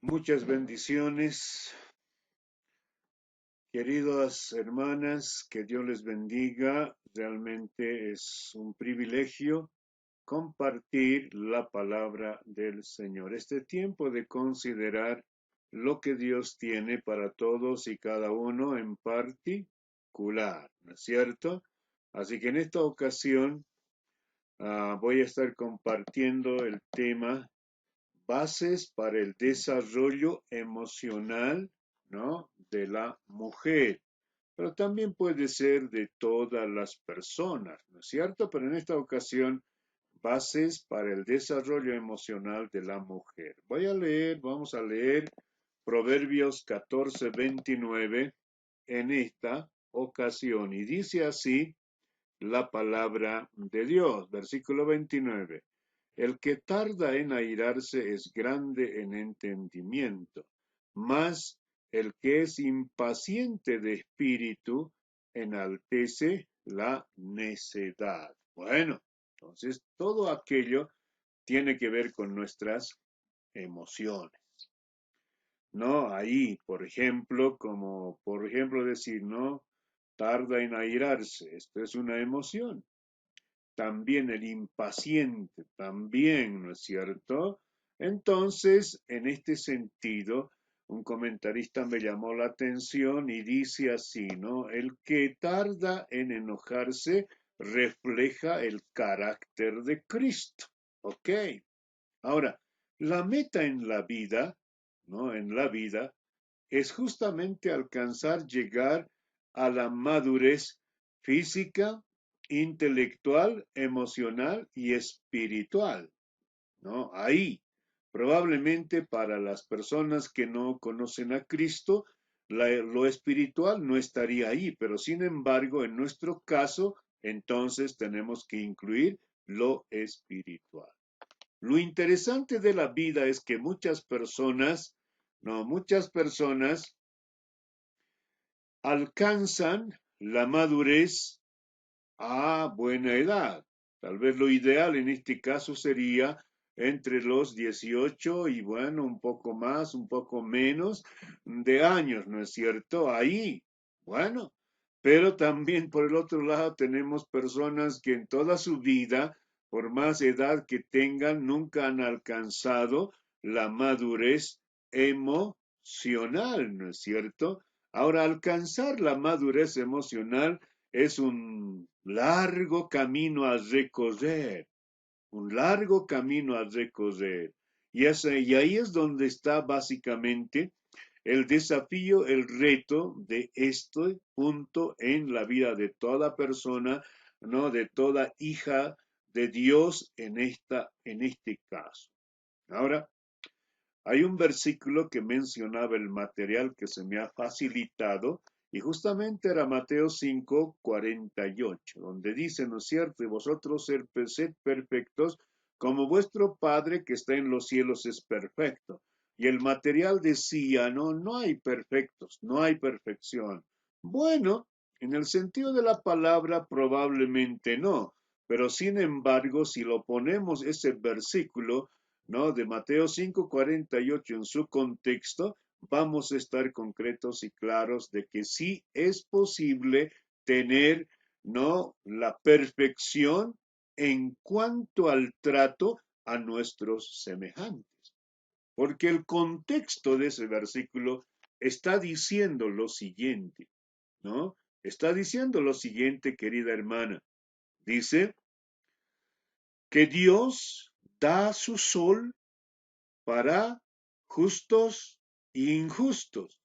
Muchas bendiciones, queridas hermanas, que Dios les bendiga. Realmente es un privilegio compartir la palabra del Señor. Este tiempo de considerar lo que Dios tiene para todos y cada uno en particular, ¿no es cierto? Así que en esta ocasión voy a estar compartiendo el tema bases para el desarrollo emocional, ¿no? De la mujer, pero también puede ser de todas las personas, ¿no es cierto? Pero en esta ocasión, bases para el desarrollo emocional de la mujer. Vamos a leer Proverbios 14:29 en esta ocasión y dice así la palabra de Dios, versículo 29. El que tarda en airarse es grande en entendimiento, mas el que es impaciente de espíritu enaltece la necedad. Bueno, entonces todo aquello tiene que ver con nuestras emociones, ¿no? Ahí, por ejemplo, como por ejemplo decir, ¿no? Tarda en airarse, esto es una emoción. También el impaciente, también, ¿no es cierto? Entonces, en este sentido, un comentarista me llamó la atención y dice así, ¿no? El que tarda en enojarse refleja el carácter de Cristo. ¿Ok? Ahora, la meta en la vida, ¿no? En la vida es justamente alcanzar, llegar a la madurez física, intelectual, emocional y espiritual, ¿no? Ahí, probablemente para las personas que no conocen a Cristo, lo espiritual no estaría ahí, pero sin embargo, en nuestro caso, entonces tenemos que incluir lo espiritual. Lo interesante de la vida es que muchas personas, no, muchas personas alcanzan la madurez a buena edad. Tal vez lo ideal en este caso sería entre los 18 y bueno, un poco más, un poco menos de años, ¿no es cierto? Ahí, bueno, pero también por el otro lado tenemos personas que en toda su vida, por más edad que tengan, nunca han alcanzado la madurez emocional, ¿no es cierto? Ahora, alcanzar la madurez emocional es un largo camino a recorrer, un largo camino a recorrer. Y ahí es donde está básicamente el desafío, el reto de este punto en la vida de toda persona, ¿no? De toda hija de Dios en este caso. Ahora, hay un versículo que mencionaba el material que se me ha facilitado y justamente era Mateo 5:48, donde dice, ¿no es cierto? Y vosotros sed perfectos como vuestro Padre que está en los cielos es perfecto. Y el material decía, no, no hay perfectos, no hay perfección. Bueno, en el sentido de la palabra probablemente no, pero sin embargo, si lo ponemos ese versículo, ¿no? De Mateo 5:48 en su contexto, vamos a estar concretos y claros de que sí es posible tener, ¿no? La perfección en cuanto al trato a nuestros semejantes. Porque el contexto de ese versículo está diciendo lo siguiente, ¿no? Está diciendo lo siguiente, querida hermana. Dice que Dios da su sol para justos e injustos.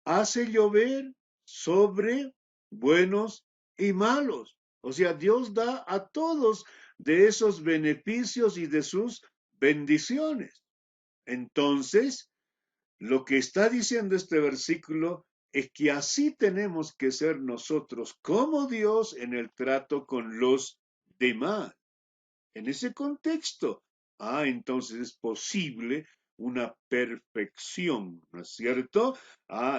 Hace llover sobre buenos y malos. O sea, Dios da a todos de esos beneficios y de sus bendiciones. Entonces, lo que está diciendo este versículo es que así tenemos que ser nosotros como Dios en el trato con los demás. En ese contexto, entonces es posible una perfección, ¿no es cierto?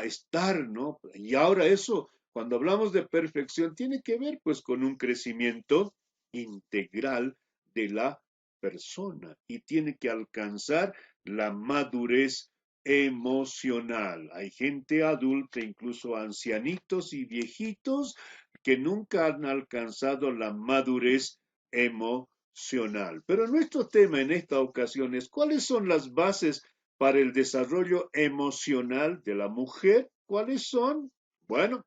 Estar, ¿no? Y ahora eso, cuando hablamos de perfección, tiene que ver pues con un crecimiento integral de la persona y tiene que alcanzar la madurez emocional. Hay gente adulta, incluso ancianitos y viejitos, que nunca han alcanzado la madurez emocional. Pero nuestro tema en esta ocasión es cuáles son las bases para el desarrollo emocional de la mujer. ¿Cuáles son? Bueno,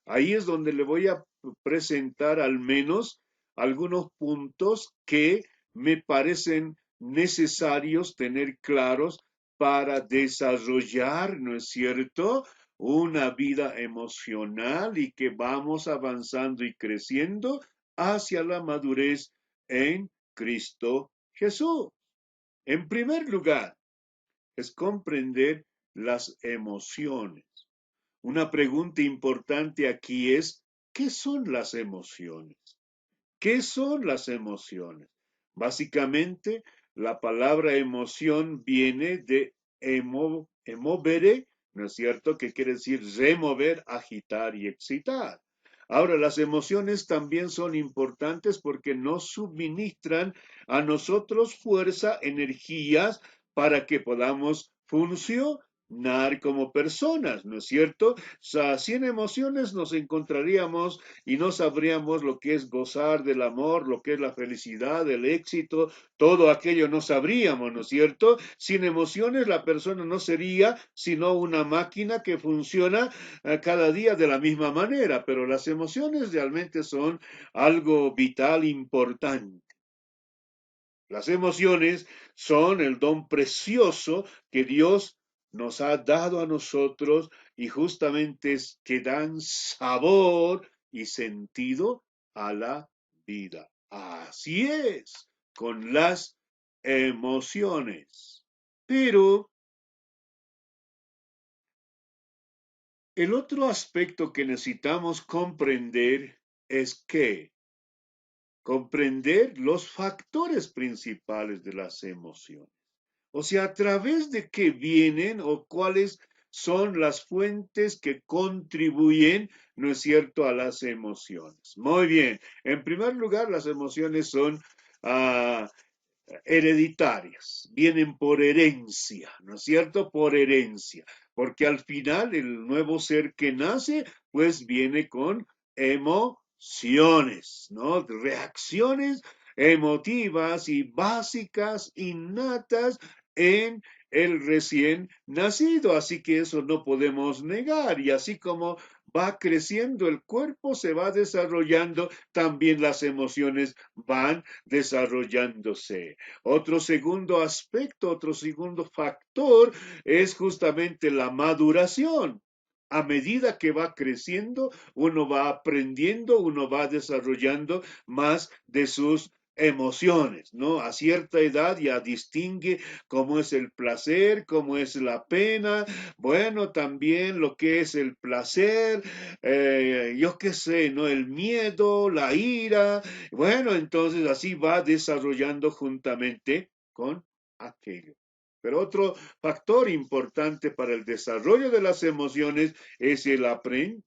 ahí es donde le voy a presentar al menos algunos puntos que me parecen necesarios tener claros para desarrollar, ¿no es cierto?, una vida emocional y que vamos avanzando y creciendo hacia la madurez en Cristo Jesús. En primer lugar, es comprender las emociones. Una pregunta importante aquí es, ¿qué son las emociones? ¿Qué son las emociones? Básicamente, la palabra emoción viene de emovere, ¿no es cierto? Que quiere decir remover, agitar y excitar. Ahora, las emociones también son importantes porque nos suministran a nosotros fuerza, energías para que podamos funcionar como personas, ¿no es cierto? O sea, sin emociones nos encontraríamos y no sabríamos lo que es gozar del amor, lo que es la felicidad, el éxito, todo aquello no sabríamos, ¿no es cierto? Sin emociones la persona no sería sino una máquina que funciona cada día de la misma manera, pero las emociones realmente son algo vital, importante. Las emociones son el don precioso que Dios nos ha dado a nosotros y justamente es que dan sabor y sentido a la vida. Así es, con las emociones. Pero el otro aspecto que necesitamos comprender es que comprender los factores principales de las emociones. O sea, a través de qué vienen o cuáles son las fuentes que contribuyen, ¿no es cierto?, a las emociones. Muy bien. En primer lugar, las emociones son ah, hereditarias, vienen por herencia, ¿no es cierto? Por herencia, porque al final el nuevo ser que nace, pues viene con emociones, ¿no? Reacciones emotivas y básicas, innatas en el recién nacido, así que eso no podemos negar, y así como va creciendo el cuerpo, se va desarrollando, también las emociones van desarrollándose. Otro segundo aspecto, otro segundo factor es justamente la maduración. A medida que va creciendo, uno va aprendiendo, uno va desarrollando más de sus emociones, ¿no? A cierta edad ya distingue cómo es el placer, cómo es la pena, bueno, también lo que es el placer, yo qué sé, ¿no? El miedo, la ira, bueno, entonces así va desarrollando juntamente con aquello. Pero otro factor importante para el desarrollo de las emociones es el aprendizaje.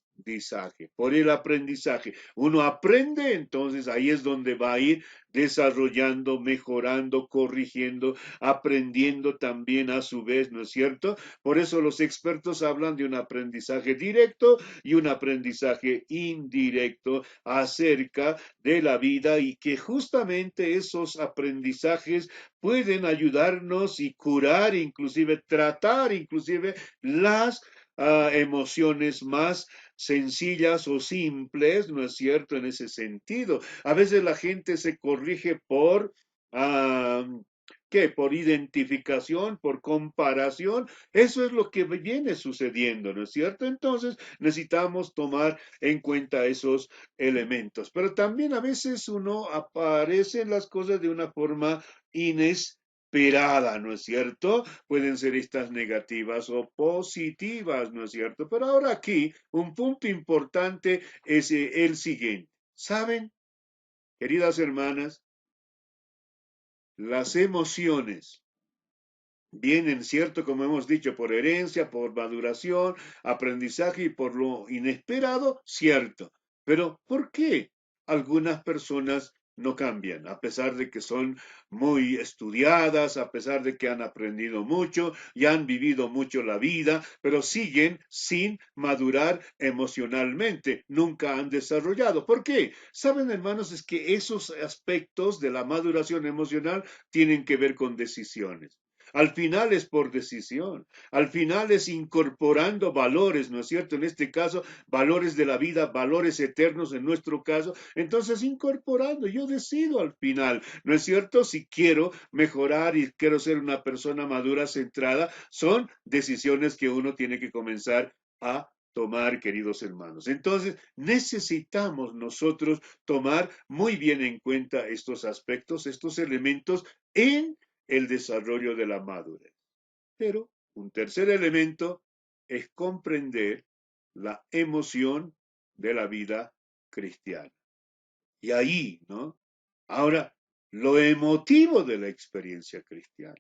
Por el aprendizaje. Uno aprende, entonces ahí es donde va a ir desarrollando, mejorando, corrigiendo, aprendiendo también a su vez, ¿no es cierto? Por eso los expertos hablan de un aprendizaje directo y un aprendizaje indirecto acerca de la vida y que justamente esos aprendizajes pueden ayudarnos y curar, inclusive tratar, inclusive las emociones más sencillas o simples, ¿no es cierto? En ese sentido. A veces la gente se corrige por, ¿qué? Por identificación, por comparación. Eso es lo que viene sucediendo, ¿no es cierto? Entonces necesitamos tomar en cuenta esos elementos. Pero también a veces uno aparece en las cosas de una forma inesperada, ¿no es cierto? Pueden ser estas negativas o positivas, ¿no es cierto? Pero ahora aquí un punto importante es el siguiente. ¿Saben, queridas hermanas? Las emociones vienen, ¿cierto? Como hemos dicho, por herencia, por maduración, aprendizaje y por lo inesperado, cierto. Pero ¿por qué algunas personas no cambian, a pesar de que son muy estudiadas, a pesar de que han aprendido mucho y han vivido mucho la vida, pero siguen sin madurar emocionalmente, nunca han desarrollado. ¿Por qué? Saben, hermanos, es que esos aspectos de la maduración emocional tienen que ver con decisiones. Al final es por decisión, al final es incorporando valores, ¿no es cierto? En este caso, valores de la vida, valores eternos en nuestro caso. Entonces, incorporando, yo decido al final, ¿no es cierto? Si quiero mejorar y quiero ser una persona madura, centrada, son decisiones que uno tiene que comenzar a tomar, queridos hermanos. Entonces, necesitamos nosotros tomar muy bien en cuenta estos aspectos, estos elementos en el desarrollo de la madurez. Pero un tercer elemento es comprender la emoción de la vida cristiana. Y ahí, ¿no? Ahora, lo emotivo de la experiencia cristiana.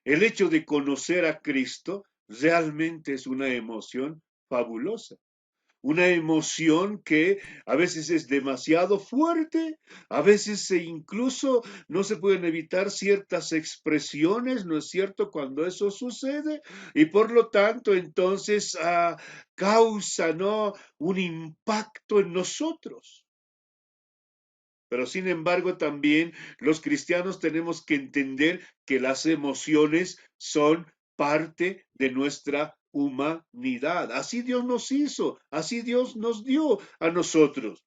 El hecho de conocer a Cristo realmente es una emoción fabulosa, una emoción que a veces es demasiado fuerte, a veces incluso no se pueden evitar ciertas expresiones, ¿no es cierto?, cuando eso sucede, y por lo tanto entonces causa, ¿no?, un impacto en nosotros. Pero sin embargo también los cristianos tenemos que entender que las emociones son parte de nuestra humanidad. Así Dios nos hizo, así Dios nos dio a nosotros.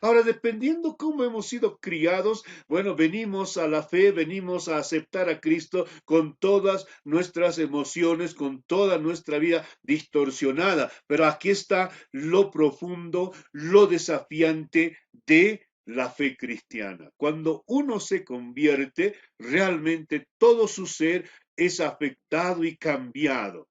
Ahora, dependiendo cómo hemos sido criados, bueno, venimos a la fe, venimos a aceptar a Cristo con todas nuestras emociones, con toda nuestra vida distorsionada. Pero aquí está lo profundo, lo desafiante de la fe cristiana. Cuando uno se convierte, realmente todo su ser es afectado y cambiado.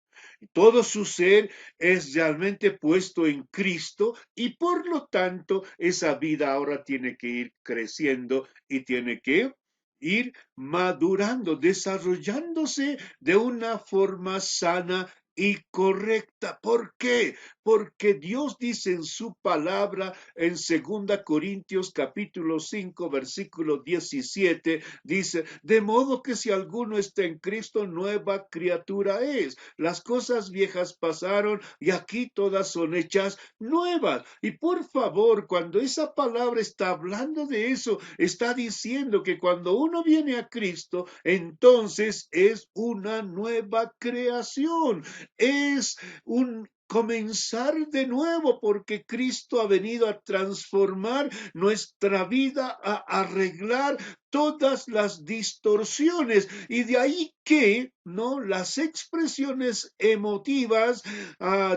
Todo su ser es realmente puesto en Cristo y por lo tanto esa vida ahora tiene que ir creciendo y tiene que ir madurando, desarrollándose de una forma sana y correcta. ¿Por qué? Porque Dios dice en su palabra en 2 Corintios capítulo 5 versículo 17, dice, de modo que si alguno está en Cristo, nueva criatura es. Las cosas viejas pasaron y aquí todas son hechas nuevas. Y por favor, cuando esa palabra está hablando de eso, está diciendo que cuando uno viene a Cristo, entonces es una nueva creación. Es un comenzar de nuevo porque Cristo ha venido a transformar nuestra vida, a arreglar todas las distorsiones y de ahí que no las expresiones emotivas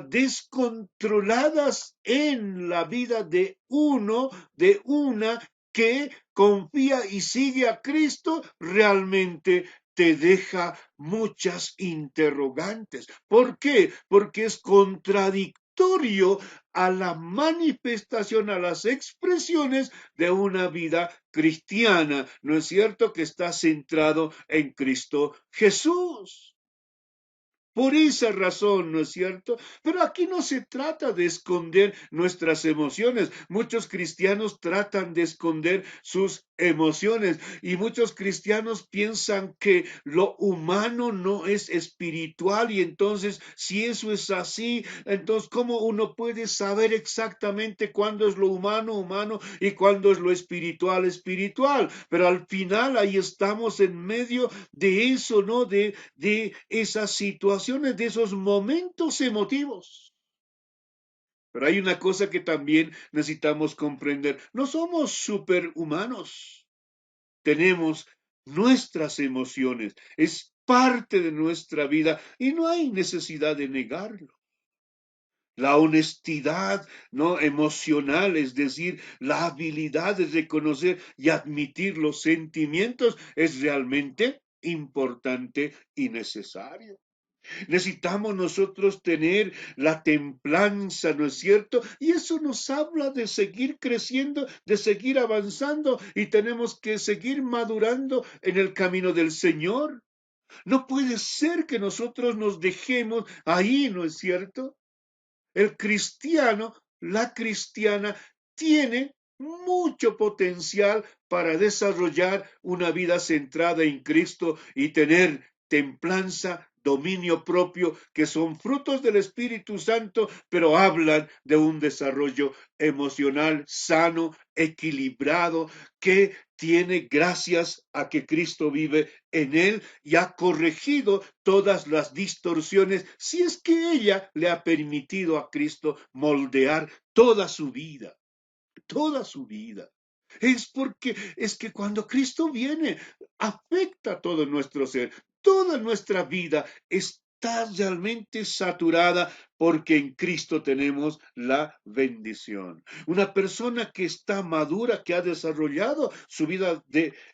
descontroladas en la vida de uno, de una que confía y sigue a Cristo, realmente te deja muchas interrogantes. ¿Por qué? Porque es contradictorio a la manifestación, a las expresiones de una vida cristiana, ¿no es cierto? Que está centrado en Cristo Jesús. Por esa razón, ¿no es cierto? Pero aquí no se trata de esconder nuestras emociones. Muchos cristianos tratan de esconder sus emociones y muchos cristianos piensan que lo humano no es espiritual y entonces si eso es así, entonces ¿cómo uno puede saber exactamente cuándo es lo humano humano y cuándo es lo espiritual espiritual? Pero al final ahí estamos en medio de eso, ¿no? De esas situaciones, de esos momentos emotivos. Pero hay una cosa que también necesitamos comprender. No somos superhumanos. Tenemos nuestras emociones. Es parte de nuestra vida y no hay necesidad de negarlo. La honestidad, ¿no?, emocional, es decir, la habilidad de reconocer y admitir los sentimientos es realmente importante y necesario. Necesitamos nosotros tener la templanza, ¿no es cierto? Y eso nos habla de seguir creciendo, de seguir avanzando y tenemos que seguir madurando en el camino del Señor. No puede ser que nosotros nos dejemos ahí, ¿no es cierto? El cristiano, la cristiana, tiene mucho potencial para desarrollar una vida centrada en Cristo y tener templanza, dominio propio, que son frutos del Espíritu Santo, pero hablan de un desarrollo emocional sano, equilibrado, que tiene gracias a que Cristo vive en él y ha corregido todas las distorsiones, si es que ella le ha permitido a Cristo moldear toda su vida, toda su vida. Es que cuando Cristo viene, afecta todo nuestro ser, toda nuestra vida está realmente saturada porque en Cristo tenemos la bendición. Una persona que está madura, que ha desarrollado su vida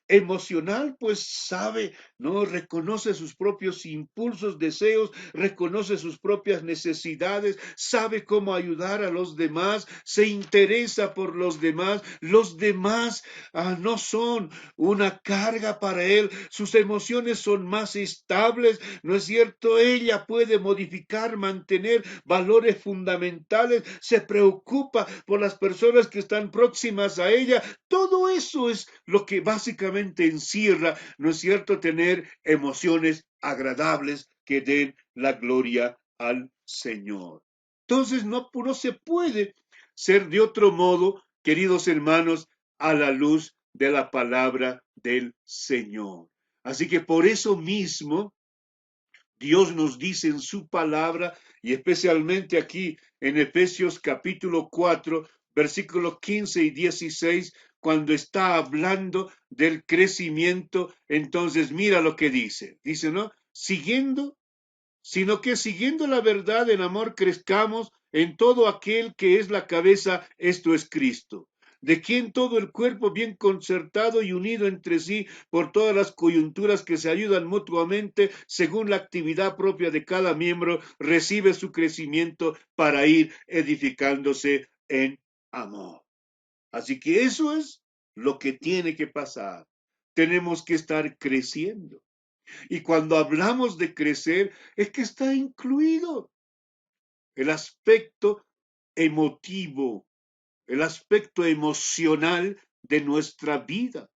emocional, pues sabe, ¿no? Reconoce sus propios impulsos, deseos, reconoce sus propias necesidades, sabe cómo ayudar a los demás, se interesa por los demás no son una carga para él, sus emociones son más estables, ¿no es cierto? Ella puede modificar, mantener valores fundamentales, se preocupa por las personas que están próximas a ella. Todo eso es lo que básicamente encierra, ¿no es cierto?, tener emociones agradables que den la gloria al Señor. Entonces no se puede ser de otro modo, queridos hermanos, a la luz de la palabra del Señor. Así que por eso mismo Dios nos dice en su palabra, y especialmente aquí en Efesios capítulo 4, versículos 15 y 16, cuando está hablando del crecimiento, entonces mira lo que dice. Dice, ¿no? Sino que siguiendo la verdad en amor crezcamos en todo aquel que es la cabeza, esto es Cristo, de quien todo el cuerpo bien concertado y unido entre sí por todas las coyunturas que se ayudan mutuamente según la actividad propia de cada miembro, recibe su crecimiento para ir edificándose en amor. Así que eso es lo que tiene que pasar. Tenemos que estar creciendo. Y cuando hablamos de crecer, es que está incluido el aspecto emotivo, el aspecto emocional de nuestra vida.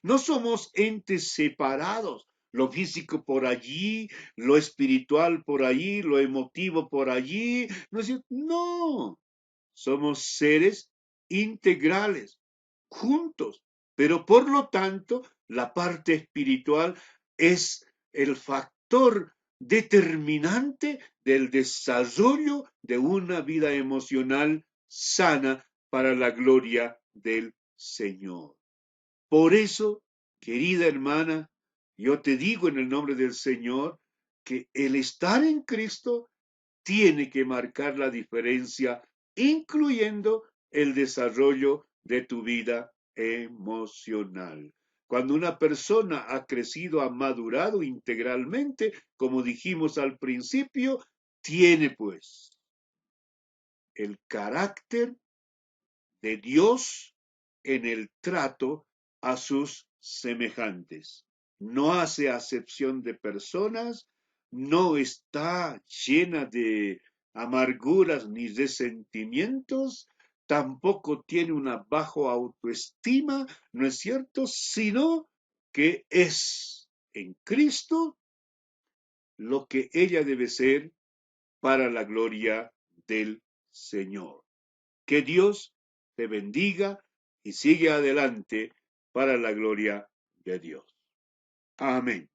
No somos entes separados, lo físico por allí, lo espiritual por allí, lo emotivo por allí. No, somos seres integrales, juntos, pero por lo tanto, la parte espiritual es el factor determinante del desarrollo de una vida emocional sana para la gloria del Señor. Por eso, querida hermana, yo te digo en el nombre del Señor que el estar en Cristo tiene que marcar la diferencia, incluyendo el desarrollo de tu vida emocional. Cuando una persona ha crecido, ha madurado integralmente, como dijimos al principio, tiene pues el carácter de Dios en el trato a sus semejantes. No hace acepción de personas, no está llena de amarguras ni resentimientos, tampoco tiene una baja autoestima, ¿no es cierto? Sino que es en Cristo lo que ella debe ser para la gloria del Señor. Que Dios te bendiga y sigue adelante para la gloria de Dios. Amén.